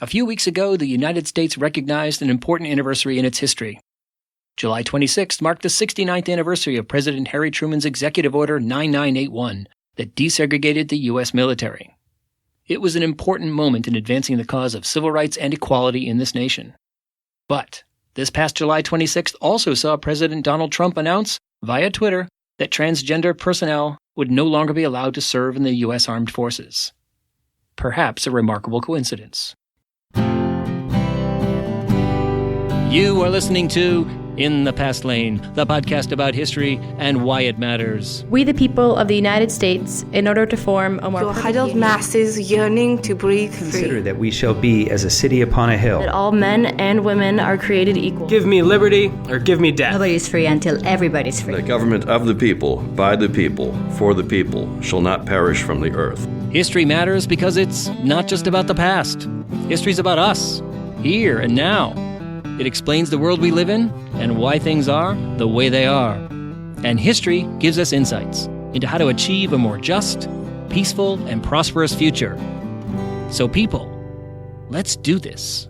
A few weeks ago, the United States recognized an important anniversary in its history. July 26th marked the 69th anniversary of President Harry Truman's Executive Order 9981 that desegregated the U.S. military. It was an important moment in advancing the cause of civil rights and equality in this nation. But this past July 26th also saw President Donald Trump announce, via Twitter, that transgender personnel would no longer be allowed to serve in the U.S. Armed Forces. Perhaps a remarkable coincidence. You are listening to In the Past Lane, the podcast about history and why it matters. We, the people of the United States, in order to form a more to huddled masses yearning to breathe free. Consider that we shall be as a city upon a hill. That all men and women are created equal. Give me liberty or give me death. Nobody's free until everybody's free. The government of the people, by the people, for the people, shall not perish from the earth. History matters because it's not just about the past. History's about us, here and now. It explains the world we live in and why things are the way they are. And history gives us insights into how to achieve a more just, peaceful, and prosperous future. So people, let's do this.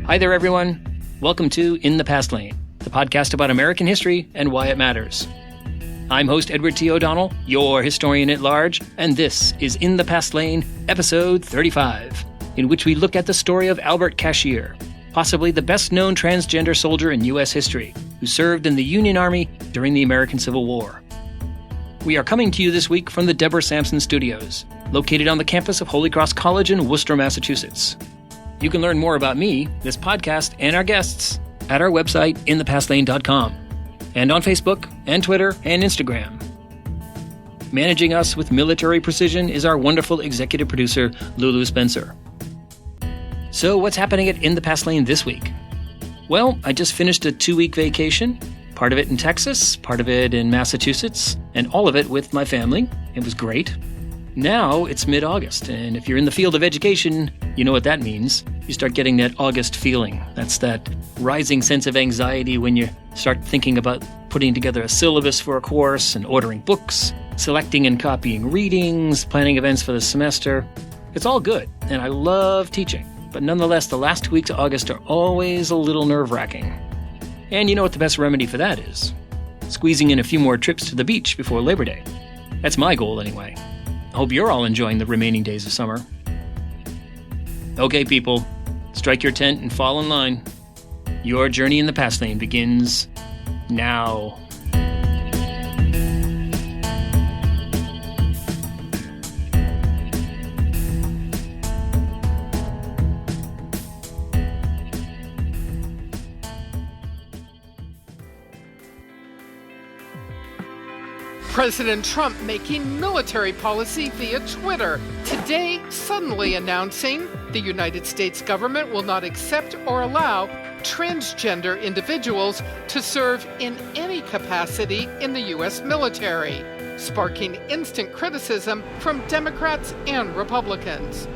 Hi there, everyone. Welcome to In the Past Lane, the podcast about American history and why it matters. I'm host Edward T. O'Donnell, your historian at large, and this is In the Past Lane, episode 35, in which we look at the story of Albert Cashier, possibly the best-known transgender soldier in U.S. history, who served in the Union Army during the American Civil War. We are coming to you this week from the Deborah Sampson Studios, located on the campus of Holy Cross College in Worcester, Massachusetts. You can learn more about me, this podcast, and our guests at our website, inthepastlane.com. And on Facebook, and Twitter, and Instagram. Managing us with military precision is our wonderful executive producer, Lulu Spencer. So what's happening at In the Past Lane this week? Well, I just finished a 2-week vacation, part of it in Texas, part of it in Massachusetts, and all of it with my family. It was great. Now it's mid-August, and if you're in the field of education, you know what that means. You start getting that August feeling. That's that rising sense of anxiety when you start thinking about putting together a syllabus for a course and ordering books, selecting and copying readings, planning events for the semester. It's all good, and I love teaching. But nonetheless, the last 2 weeks of August are always a little nerve-wracking. And you know what the best remedy for that is? Squeezing in a few more trips to the beach before Labor Day. That's my goal anyway. I hope you're all enjoying the remaining days of summer. Okay, people, strike your tent and fall in line. Your journey in the past lane begins now. President Trump making military policy via Twitter. Today, suddenly announcing the United States government will not accept or allow transgender individuals to serve in any capacity in the U.S. military, sparking instant criticism from Democrats and Republicans.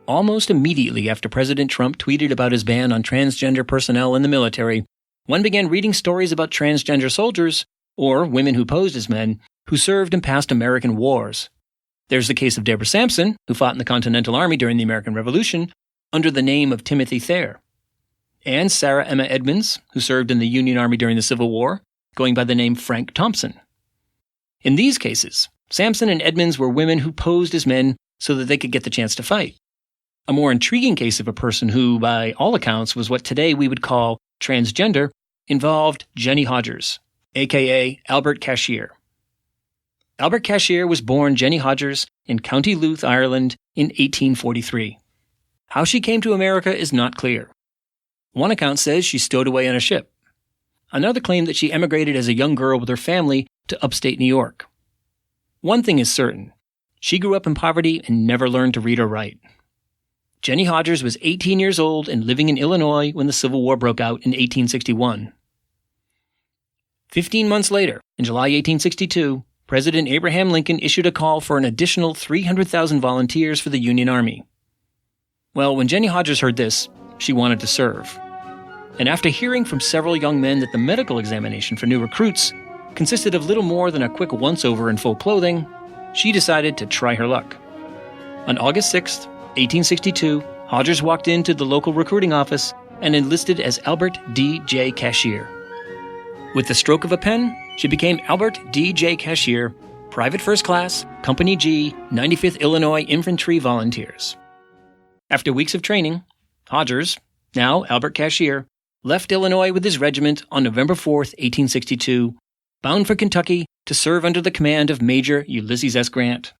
Almost immediately after President Trump tweeted about his ban on transgender personnel in the military, one began reading stories about transgender soldiers, or women who posed as men, who served in past American wars. There's the case of Deborah Sampson, who fought in the Continental Army during the American Revolution, under the name of Timothy Thayer. And Sarah Emma Edmonds, who served in the Union Army during the Civil War, going by the name Frank Thompson. In these cases, Sampson and Edmonds were women who posed as men so that they could get the chance to fight. A more intriguing case of a person who, by all accounts, was what today we would call transgender, involved Jenny Hodgers, a.k.a. Albert Cashier. Albert Cashier was born Jenny Hodgers in County Louth, Ireland, in 1843. How she came to America is not clear. One account says she stowed away on a ship. Another claimed that she emigrated as a young girl with her family to upstate New York. One thing is certain. She grew up in poverty and never learned to read or write. Jenny Hodgers was 18 years old and living in Illinois when the Civil War broke out in 1861. 15 months later, in July 1862, President Abraham Lincoln issued a call for an additional 300,000 volunteers for the Union Army. Well, when Jenny Hodgers heard this, she wanted to serve. And after hearing from several young men that the medical examination for new recruits consisted of little more than a quick once-over in full clothing, she decided to try her luck. On August 6, 1862, Hodgers walked into the local recruiting office and enlisted as Albert D.J. Cashier. With the stroke of a pen, she became Albert D.J. Cashier, Private First Class, Company G, 95th Illinois Infantry Volunteers. After weeks of training, Hodgers, now Albert Cashier, left Illinois with his regiment on November 4, 1862, bound for Kentucky to serve under the command of Major Ulysses S. Grant.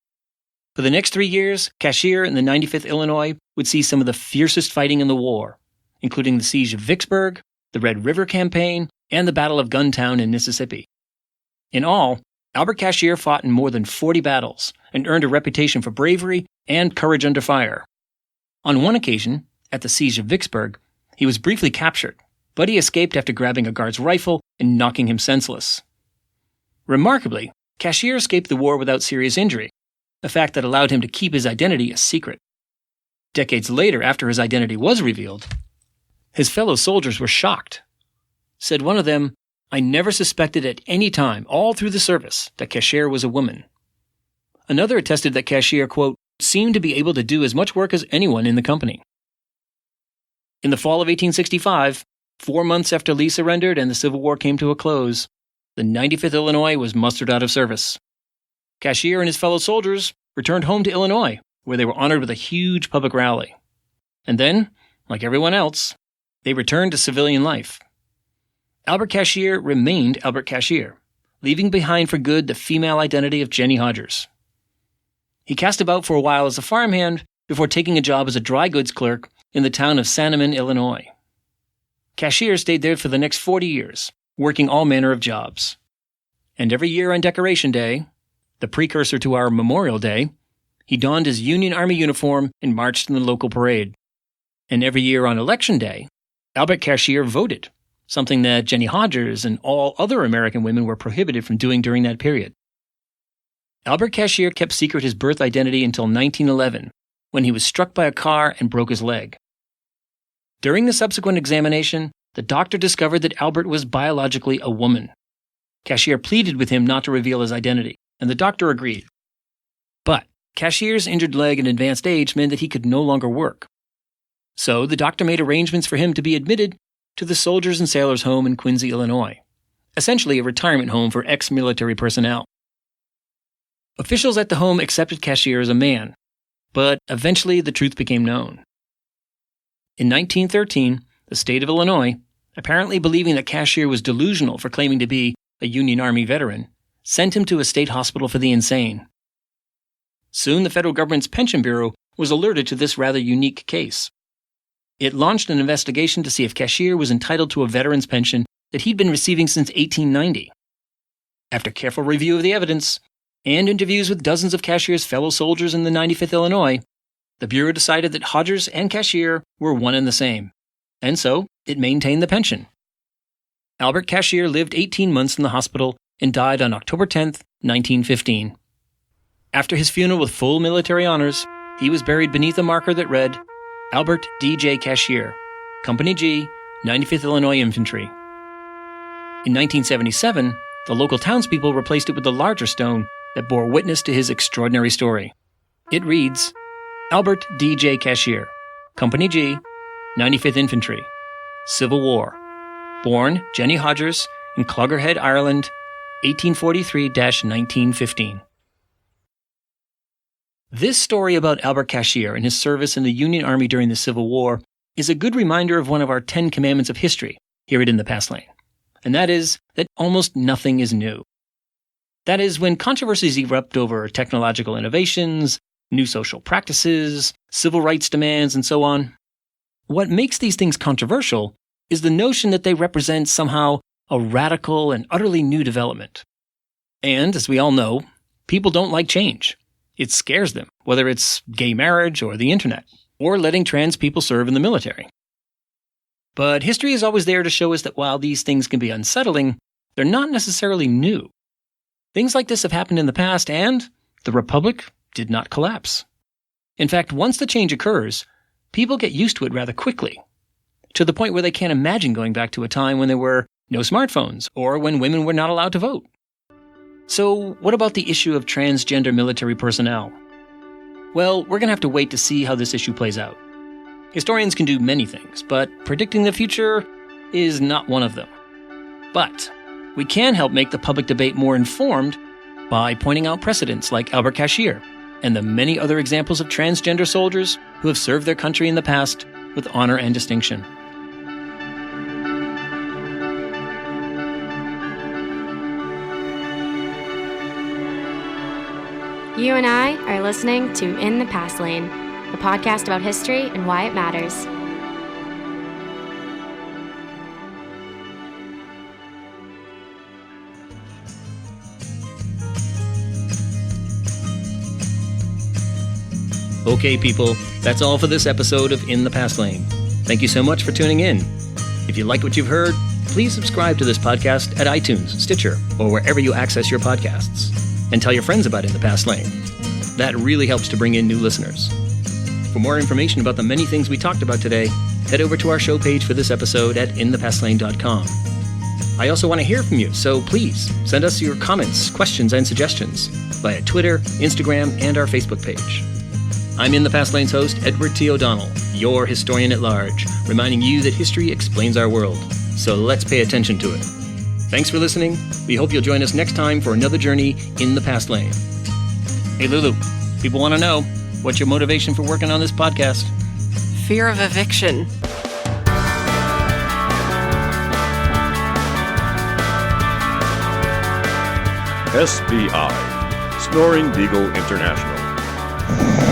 For the next 3 years, Cashier and the 95th Illinois would see some of the fiercest fighting in the war, including the siege of Vicksburg, the Red River Campaign, and the Battle of Guntown in Mississippi. In all, Albert Cashier fought in more than 40 battles and earned a reputation for bravery and courage under fire. On one occasion, at the siege of Vicksburg, he was briefly captured, but he escaped after grabbing a guard's rifle and knocking him senseless. Remarkably, Cashier escaped the war without serious injury, a fact that allowed him to keep his identity a secret. Decades later, after his identity was revealed, his fellow soldiers were shocked. Said one of them, "I never suspected at any time, all through the service, that Cashier was a woman." Another attested that Cashier, quote, seemed to be able to do as much work as anyone in the company. In the fall of 1865, 4 months after Lee surrendered and the Civil War came to a close, the 95th Illinois was mustered out of service. Cashier and his fellow soldiers returned home to Illinois, where they were honored with a huge public rally. And then, like everyone else, they returned to civilian life. Albert Cashier remained Albert Cashier, leaving behind for good the female identity of Jenny Hodgers. He cast about for a while as a farmhand before taking a job as a dry goods clerk in the town of Sangamon, Illinois. Cashier stayed there for the next 40 years, working all manner of jobs. And every year on Decoration Day, the precursor to our Memorial Day, he donned his Union Army uniform and marched in the local parade. And every year on Election Day, Albert Cashier voted, something that Jenny Hodgers and all other American women were prohibited from doing during that period. Albert Cashier kept secret his birth identity until 1911, when he was struck by a car and broke his leg. During the subsequent examination, the doctor discovered that Albert was biologically a woman. Cashier pleaded with him not to reveal his identity, and the doctor agreed. But Cashier's injured leg and advanced age meant that he could no longer work. So the doctor made arrangements for him to be admitted to the Soldiers and Sailors Home in Quincy, Illinois, essentially a retirement home for ex-military personnel. Officials at the home accepted Cashier as a man, but eventually the truth became known. In 1913, the state of Illinois, apparently believing that Cashier was delusional for claiming to be a Union Army veteran, sent him to a state hospital for the insane. Soon the federal government's pension bureau was alerted to this rather unique case. It launched an investigation to see if Cashier was entitled to a veteran's pension that he'd been receiving since 1890. After careful review of the evidence and interviews with dozens of Cashier's fellow soldiers in the 95th Illinois, the Bureau decided that Hodgers and Cashier were one and the same, and so it maintained the pension. Albert Cashier lived 18 months in the hospital and died on October 10, 1915. After his funeral with full military honors, he was buried beneath a marker that read, Albert D.J. Cashier, Company G, 95th Illinois Infantry. In 1977, the local townspeople replaced it with a larger stone that bore witness to his extraordinary story. It reads, Albert D.J. Cashier, Company G, 95th Infantry, Civil War. Born Jenny Hodgers in Cloggerhead, Ireland, 1843-1915. This story about Albert Cashier and his service in the Union Army during the Civil War is a good reminder of one of our 10 commandments of history here at In the Past Lane, and that is that almost nothing is new. That is, when controversies erupt over technological innovations, new social practices, civil rights demands, and so on, what makes these things controversial is the notion that they represent somehow a radical and utterly new development. And, as we all know, people don't like change. It scares them, whether it's gay marriage or the internet, or letting trans people serve in the military. But history is always there to show us that while these things can be unsettling, they're not necessarily new. Things like this have happened in the past, and the Republic did not collapse. In fact, once the change occurs, people get used to it rather quickly, to the point where they can't imagine going back to a time when there were no smartphones or when women were not allowed to vote. So what about the issue of transgender military personnel? Well, we're going to have to wait to see how this issue plays out. Historians can do many things, but predicting the future is not one of them. But we can help make the public debate more informed by pointing out precedents like Albert Cashier and the many other examples of transgender soldiers who have served their country in the past with honor and distinction. You and I are listening to In the Past Lane, a podcast about history and why it matters. Okay, people, that's all for this episode of In the Past Lane. Thank you so much for tuning in. If you like what you've heard, please subscribe to this podcast at iTunes, Stitcher, or wherever you access your podcasts. And tell your friends about In the Past Lane. That really helps to bring in new listeners. For more information about the many things we talked about today, head over to our show page for this episode at inthepastlane.com. I also want to hear from you, so please send us your comments, questions, and suggestions via Twitter, Instagram, and our Facebook page. I'm In the Past Lane's host, Edward T. O'Donnell, your historian at large, reminding you that history explains our world. So let's pay attention to it. Thanks for listening. We hope you'll join us next time for another journey in the Past Lane. Hey, Lulu, people want to know, what's your motivation for working on this podcast? Fear of eviction. SBI, Snoring Beagle International.